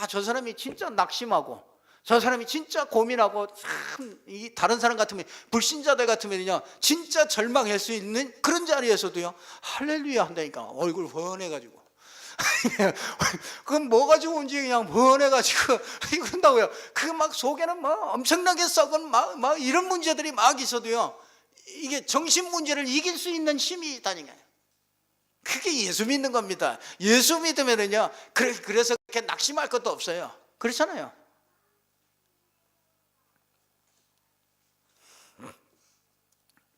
저 사람이 진짜 낙심하고 저 사람이 진짜 고민하고 참 이 다른 사람 같으면 불신자들 같으면요 진짜 절망할 수 있는 그런 자리에서도요 할렐루야 한다니까. 얼굴 번해가지고 그건 뭐 가지고 온지 그냥 번해가지고 이거 한다고요. 그 막 속에는 뭐 엄청나게 썩은 막 이런 문제들이 막 있어도요 이게 정신 문제를 이길 수 있는 힘이 있다니까요. 그게 예수 믿는 겁니다. 예수 믿으면은요 그래서 그렇게 낙심할 것도 없어요. 그렇잖아요.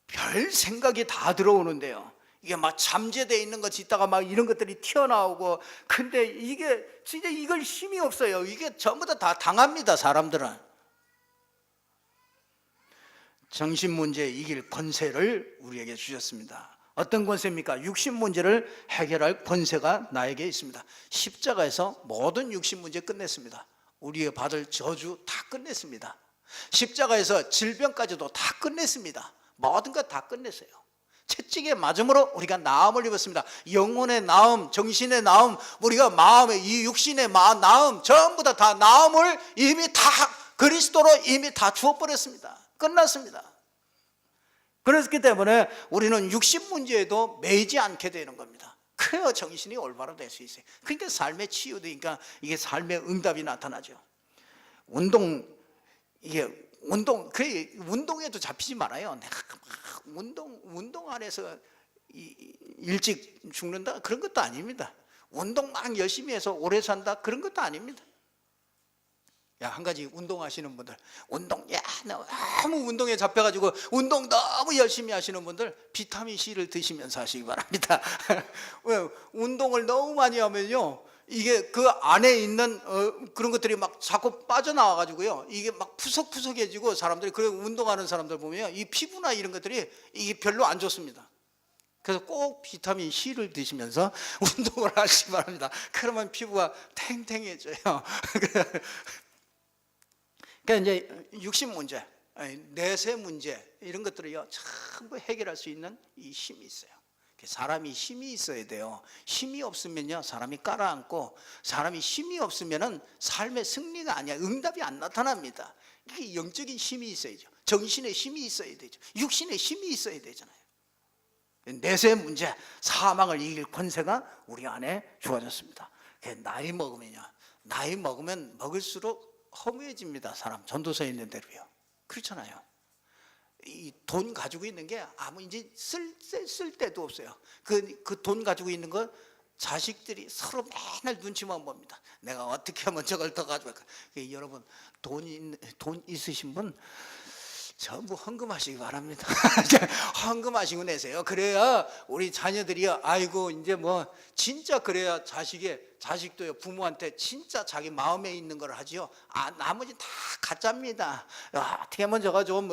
별 생각이 다 들어오는데요, 이게 막 잠재되어 있는 것이 있다가 막 이런 것들이 튀어나오고, 근데 이게 진짜 이걸 힘이 없어요. 이게 전부 다 당합니다. 사람들은 정신 문제 이길 권세를 우리에게 주셨습니다. 어떤 권세입니까? 육신 문제를 해결할 권세가 나에게 있습니다. 십자가에서 모든 육신 문제 끝냈습니다. 우리의 받을 저주 다 끝냈습니다. 십자가에서 질병까지도 다 끝냈습니다. 모든 것 다 끝냈어요. 채찍에 맞음으로 우리가 나음을 입었습니다. 영혼의 나음, 정신의 나음, 우리가 마음의 이 육신의 나음 전부 다 나음을 이미 다 그리스도로 이미 다 주어버렸습니다. 끝났습니다. 그렇기 때문에 우리는 육신 문제에도 매이지 않게 되는 겁니다. 그래야 정신이 올바로 될 수 있어요. 그러니까 삶의 치유되니까 이게 삶의 응답이 나타나죠. 운동에도 잡히지 말아요. 내가 운동 안에서 일찍 죽는다 그런 것도 아닙니다. 운동 막 열심히 해서 오래 산다 그런 것도 아닙니다. 한 가지 운동하시는 분들, 너무 운동에 잡혀가지고 운동 너무 열심히 하시는 분들 비타민 C를 드시면서 하시기 바랍니다. 왜? 운동을 너무 많이 하면요 이게 그 안에 있는 그런 것들이 막 자꾸 빠져나와가지고요 이게 막 푸석푸석해지고, 사람들이 그래 운동하는 사람들 보면 이 피부나 이런 것들이 이게 별로 안 좋습니다. 그래서 꼭 비타민 C를 드시면서 운동을 하시기 바랍니다. 그러면 피부가 탱탱해져요. 그러니까 이제 육신 문제, 내세 문제 이런 것들을요 전부 해결할 수 있는 이 힘이 있어요. 사람이 힘이 있어야 돼요. 힘이 없으면요 사람이 깔아앉고, 사람이 힘이 없으면은 삶의 승리가 아니야, 응답이 안 나타납니다. 이게 영적인 힘이 있어야죠. 정신의 힘이 있어야 되죠. 육신의 힘이 있어야 되잖아요. 내세 문제, 사망을 이길 권세가 우리 안에 주어졌습니다. 나이 먹으면 먹을수록 허무해집니다. 사람 전도서에 있는 대로요. 그렇잖아요. 이 돈 가지고 있는 게 아무 이제 쓸 데도 없어요. 그 돈 가지고 있는 거 자식들이 서로 맨날 눈치만 봅니다. 내가 어떻게 하면 저걸 더 가져갈까? 여러분 돈 있으신 분 전부 헌금하시기 바랍니다. 헌금하시고 내세요. 그래야 우리 자녀들이요, 아이고 이제 뭐 진짜 그래야 자식도요 부모한테 진짜 자기 마음에 있는 걸 하지요. 나머지 다 가짜입니다. 어떻게 하면 저가 좀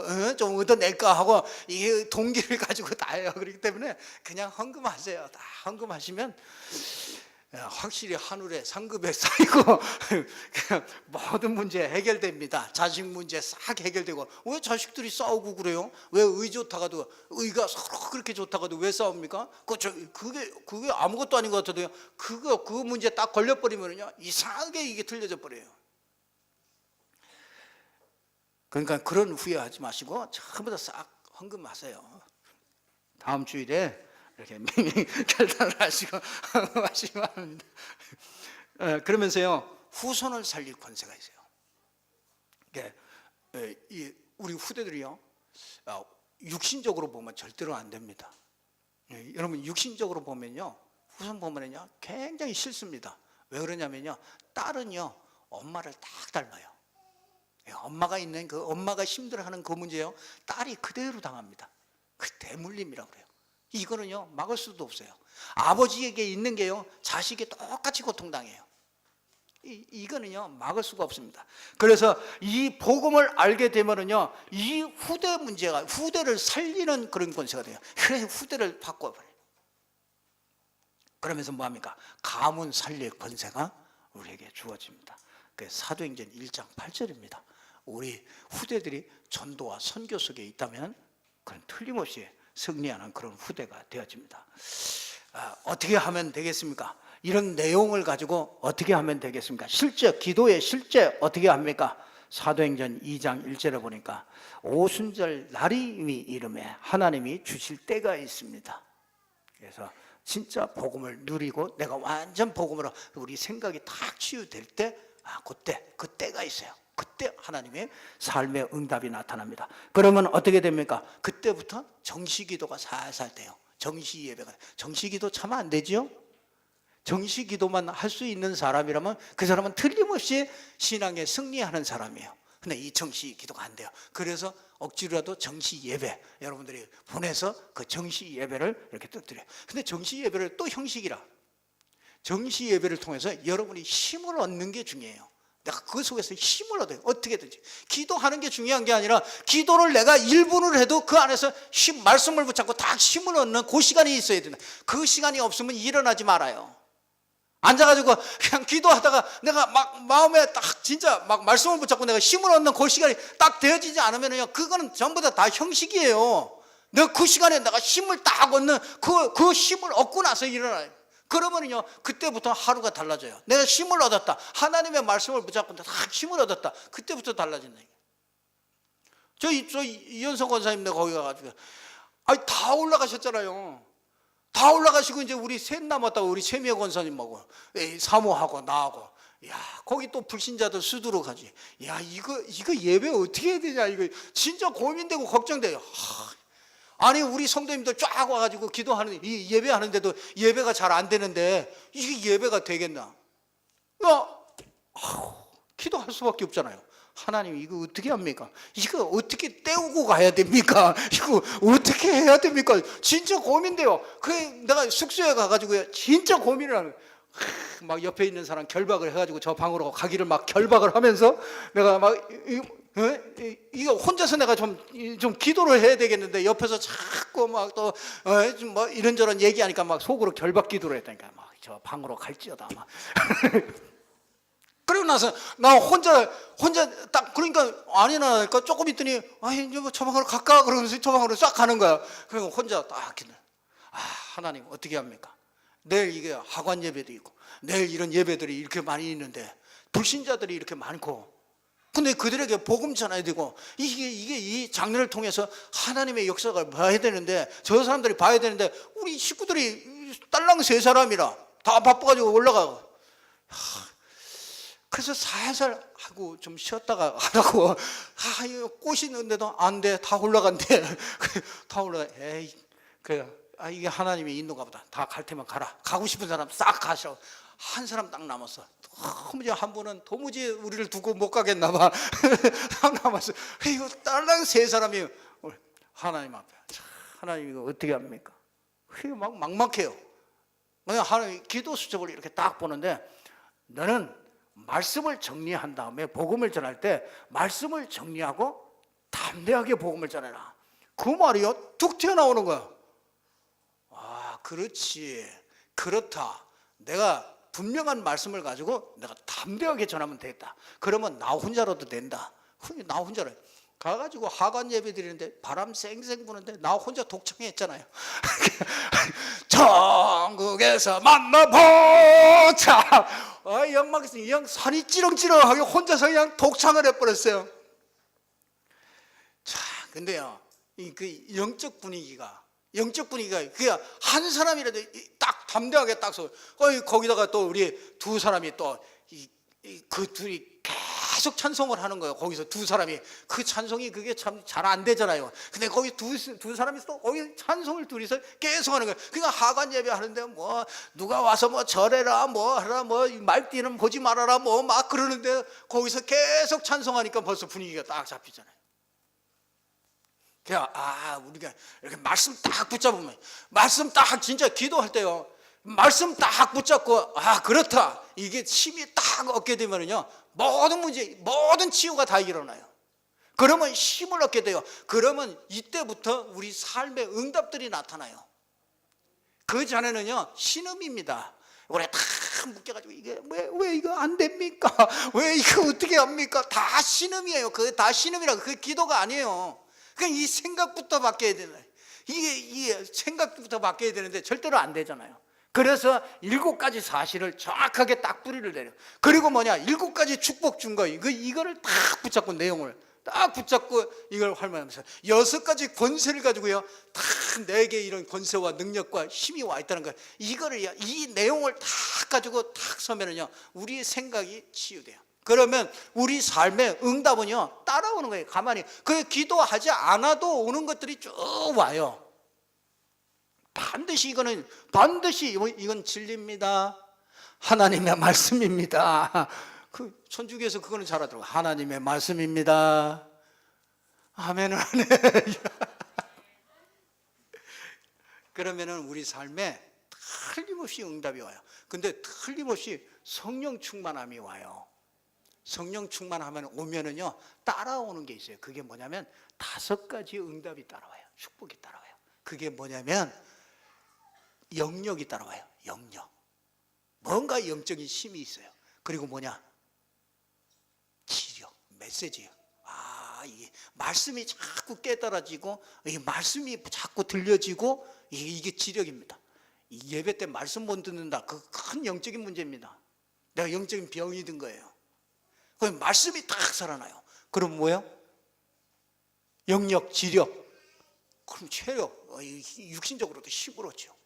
얻어낼까 하고 이게 동기를 가지고 다 해요. 그렇기 때문에 그냥 헌금하세요. 다 헌금하시면 확실히 하늘에 상급에 쌓이고 모든 문제 해결됩니다. 자식 문제 싹 해결되고. 왜 자식들이 싸우고 그래요? 왜 의 좋다가도, 의가 서로 그렇게 좋다가도 왜 싸웁니까? 그게 아무것도 아닌 것 같아도요 그 문제 딱 걸려버리면요 이상하게 이게 틀려져 버려요. 그러니까 그런 후회하지 마시고 전부 다 싹 헌금하세요. 다음 주일에 이렇게 결단을 하시고 하시기 바랍니다. 그러면서요 후손을 살릴 권세가 있어요. 우리 후대들이요 육신적으로 보면 절대로 안 됩니다. 여러분 육신적으로 보면요, 우선 보면요 굉장히 싫습니다. 왜 그러냐면요, 딸은요 엄마를 딱 닮아요. 엄마가 있는 그 엄마가 힘들어하는 그 문제요, 딸이 그대로 당합니다. 그 대물림이라고 그래요. 이거는요 막을 수도 없어요. 아버지에게 있는 게요 자식이 똑같이 고통당해요. 이거는요 막을 수가 없습니다. 그래서 이 복음을 알게 되면은요 이 후대 문제가, 후대를 살리는 그런 권세가 돼요. 그래서 후대를 바꿔버려요. 그러면서 뭐합니까? 가문 살릴 권세가 우리에게 주어집니다. 그 사도행전 1장 8절입니다. 우리 후대들이 전도와 선교 속에 있다면 그건 틀림없이 승리하는 그런 후대가 되어집니다. 어떻게 하면 되겠습니까? 이런 내용을 가지고 어떻게 하면 되겠습니까? 실제 기도의 실제 어떻게 합니까? 사도행전 2장 1절에 보니까 오순절 날이 이름에 하나님이 주실 때가 있습니다. 그래서 진짜 복음을 누리고 내가 완전 복음으로 우리 생각이 탁 치유될 때, 그때가 있어요. 그때 하나님의 삶의 응답이 나타납니다. 그러면 어떻게 됩니까? 그때부터 정시기도가 살살 돼요. 정시예배가. 정시기도 참 안 되죠? 정시기도만 할 수 있는 사람이라면 그 사람은 틀림없이 신앙에 승리하는 사람이에요. 근데 이 정시기도가 안 돼요. 그래서 억지로라도 정시예배 여러분들이 보내서 그 정시예배를 이렇게 드려요. 근데 정시예배를 또 형식이라, 정시예배를 통해서 여러분이 힘을 얻는 게 중요해요. 내가 그 속에서 힘을 얻어요. 어떻게든지 기도하는 게 중요한 게 아니라, 기도를 내가 1분을 해도 그 안에서 말씀을 붙잡고 딱 힘을 얻는 그 시간이 있어야 된다. 그 시간이 없으면 일어나지 말아요. 앉아가지고 그냥 기도하다가 내가 막 마음에 딱 진짜 막 말씀을 붙잡고 내가 힘을 얻는 그 시간이 딱 되어지지 않으면요, 그거는 전부 다 형식이에요. 내가 그 시간에 내가 힘을 딱 얻는 그 힘을 얻고 나서 일어나요. 그러면요 그때부터 하루가 달라져요. 내가 힘을 얻었다, 하나님의 말씀을 붙잡고 딱 힘을 얻었다, 그때부터 달라진다. 저 이현석 권사님네 거기 가가지고 다 올라가셨잖아요. 다 올라가시고 이제 우리 셋 남았다고, 우리 최미애 권사님하고 사모하고 나하고, 야 거기 또 불신자들 수두룩 하지. 야 이거 예배 어떻게 해야 되냐, 이거 진짜 고민되고 걱정돼요. 아니 우리 성도님들 쫙 와가지고 기도하는, 이 예배하는데도 예배가 잘 안 되는데 이게 예배가 되겠나? 기도할 수밖에 없잖아요. 하나님 이거 어떻게 합니까? 이거 어떻게 때우고 가야 됩니까? 이거 어떻게 해야 됩니까? 진짜 고민돼요. 그래 내가 숙소에 가가지고 진짜 고민을 하는, 막 옆에 있는 사람 결박을 해가지고 저 방으로 가기를 막 결박을 하면서 내가 막 이거 혼자서 내가 좀 기도를 해야 되겠는데 옆에서 자꾸 막 또 뭐 이런저런 얘기하니까 막 속으로 결박 기도를 했다니까. 막 저 방으로 갈지어다 막. 그러고 나서 나 혼자 딱, 그러니까 아니나 조금 있더니 이제 뭐 저 방으로 갈까 그러면서 저 방으로 싹 가는 거야. 그리고 혼자 딱 하나님 어떻게 합니까? 내일 이게 하관 예배도 있고 내일 이런 예배들이 이렇게 많이 있는데 불신자들이 이렇게 많고, 근데 그들에게 복음 전해야 되고, 이게 이 장례를 통해서 하나님의 역사가 봐야 되는데, 저 사람들이 봐야 되는데 우리 식구들이 딸랑 3사람이라 다 바빠가지고 올라가고, 그래서 살살 하고 좀 쉬었다가 하라고. 이거 꽃이 있는데도 안 돼, 다 올라간대. 다 올라가. 에이 그래, 이게 하나님의 인도가 보다. 다 갈 테면 가라. 가고 싶은 사람 싹 가시라고. 한 사람 딱 남았어. 도무지 한 분은 도무지 우리를 두고 못 가겠나 봐. 딱 남았어. 이거 딸랑 3사람이 하나님 앞에. 하나님 이거 어떻게 합니까? 막 막막해요. 하나님 기도 수첩을 이렇게 딱 보는데, 너는 말씀을 정리한 다음에 복음을 전할 때 말씀을 정리하고 담대하게 복음을 전해라. 그 말이요 툭 튀어나오는 거야. 그렇지, 그렇다. 내가 분명한 말씀을 가지고 내가 담대하게 전하면 되겠다. 그러면 나 혼자라도 된다. 나 혼자로 가가지고 하관 예배 드리는데 바람 쌩쌩 부는데 나 혼자 독창했잖아요. 천국에서 만나보자. 영막에서 그냥 살이 찌렁찌렁하게 혼자서 그냥 독창을 해버렸어요. 자, 근데요, 그 영적 분위기가 그냥 한 사람이라도 딱 담대하게 딱 서, 거기다가 또 우리 2 사람이 또 그 둘이 계속 계속 찬송을 하는 거예요. 거기서 두 사람이, 그 찬송이 그게 참 잘 안 되잖아요. 근데 거기 두 사람이 또 거기 찬송을 둘이서 계속 하는 거예요. 그러니까 하간 예배 하는데 뭐 누가 와서 뭐 절해라 뭐 하라 뭐 말띠는 보지 말아라 뭐 막 그러는데 거기서 계속 찬송하니까 벌써 분위기가 딱 잡히잖아요. 그냥 우리가 이렇게 말씀 딱 붙잡으면, 말씀 딱 진짜 기도할 때요, 말씀 딱 붙잡고 그렇다, 이게 힘이 딱 얻게 되면은요, 모든 문제, 모든 치유가 다 일어나요. 그러면 힘을 얻게 돼요. 그러면 이때부터 우리 삶의 응답들이 나타나요. 그 전에는요 신음입니다. 오래 다 묶여가지고 이게 왜 이거 안 됩니까? 왜 이거 어떻게 합니까? 다 신음이에요. 그게 다 신음이라고. 그게 기도가 아니에요. 그냥 이 생각부터 바뀌어야 되는, 이게 생각부터 바뀌어야 되는데 절대로 안 되잖아요. 그래서 7가지 사실을 정확하게 딱 뿌리를 내려. 그리고 7가지 축복 준 거, 이거를 딱 붙잡고, 내용을 딱 붙잡고 이걸 활용하면서 6가지 권세를 가지고요, 딱 내게 이런 권세와 능력과 힘이 와 있다는 거예요. 이 내용을 딱 가지고 딱 서면은요, 우리의 생각이 치유돼요. 그러면 우리 삶의 응답은요 따라오는 거예요. 가만히 그 기도하지 않아도 오는 것들이 쭉 와요. 반드시 이건 진리입니다. 하나님의 말씀입니다. 그 천주교에서 그거는 잘하더라고요. 하나님의 말씀입니다. 아멘을 하네. 그러면은 우리 삶에 틀림없이 응답이 와요. 근데 틀림없이 성령 충만함이 와요. 성령 충만하면 오면은요 따라오는 게 있어요. 그게 뭐냐면 5가지 응답이 따라와요. 축복이 따라와요. 그게 뭐냐면 영역이 따라와요. 영역. 뭔가 영적인 힘이 있어요. 그리고 지력, 메시지예요. 이 말씀이 자꾸 깨달아지고, 이 말씀이 자꾸 들려지고, 이게 지력입니다. 이 예배 때 말씀 못 듣는다, 그 큰 영적인 문제입니다. 내가 영적인 병이 든 거예요. 그럼 말씀이 딱 살아나요. 그럼 뭐예요? 영역, 지력. 그럼 체력, 육신적으로도 힘으로죠.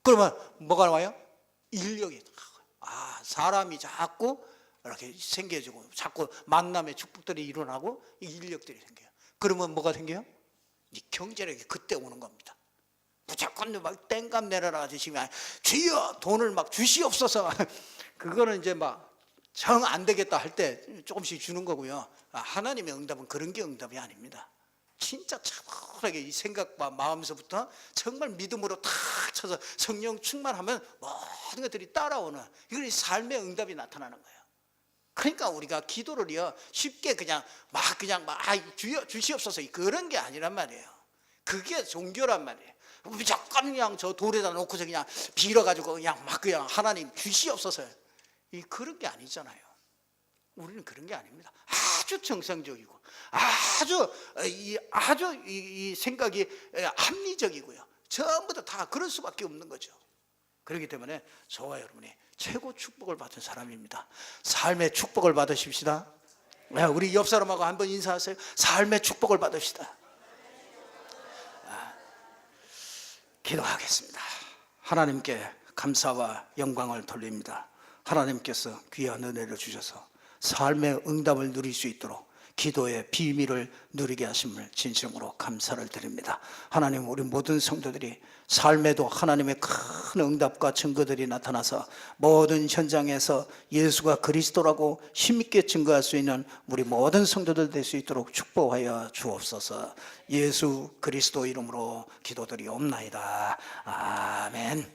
그러면 뭐가 나와요? 인력이. 사람이 자꾸 이렇게 생겨지고, 자꾸 만남의 축복들이 일어나고, 이 인력들이 생겨요. 그러면 뭐가 생겨요? 이 경제력이 그때 오는 겁니다. 무조건 막 땡감 내려라 하시면, 주여 돈을 막 주시옵소서. 그거는 이제 막 정 안 되겠다 할 때 조금씩 주는 거고요. 하나님의 응답은 그런 게 응답이 아닙니다. 진짜 차분하게 이 생각과 마음에서부터 정말 믿음으로 탁 쳐서 성령 충만하면 모든 것들이 따라오는, 이건 삶의 응답이 나타나는 거예요. 그러니까 우리가 기도를요 쉽게 그냥 주여 주시옵소서 그런 게 아니란 말이에요. 그게 종교란 말이에요. 무조건 그냥 저 돌에다 놓고서 그냥 빌어가지고 그냥 하나님 주시옵소서, 그런 게 아니잖아요. 우리는 그런 게 아닙니다. 아주 정상적이고 아주 이 생각이 합리적이고요. 전부 다 그럴 수밖에 없는 거죠. 그렇기 때문에 저와 여러분이 최고 축복을 받은 사람입니다. 삶의 축복을 받으십시다. 우리 옆 사람하고 한번 인사하세요. 삶의 축복을 받읍시다. 기도하겠습니다. 하나님께 감사와 영광을 돌립니다. 하나님께서 귀한 은혜를 주셔서 삶의 응답을 누릴 수 있도록 기도의 비밀을 누리게 하심을 진심으로 감사를 드립니다. 하나님, 우리 모든 성도들이 삶에도 하나님의 큰 응답과 증거들이 나타나서 모든 현장에서 예수가 그리스도라고 힘있게 증거할 수 있는 우리 모든 성도들 될 수 있도록 축복하여 주옵소서. 예수 그리스도 이름으로 기도드리옵나이다. 아멘.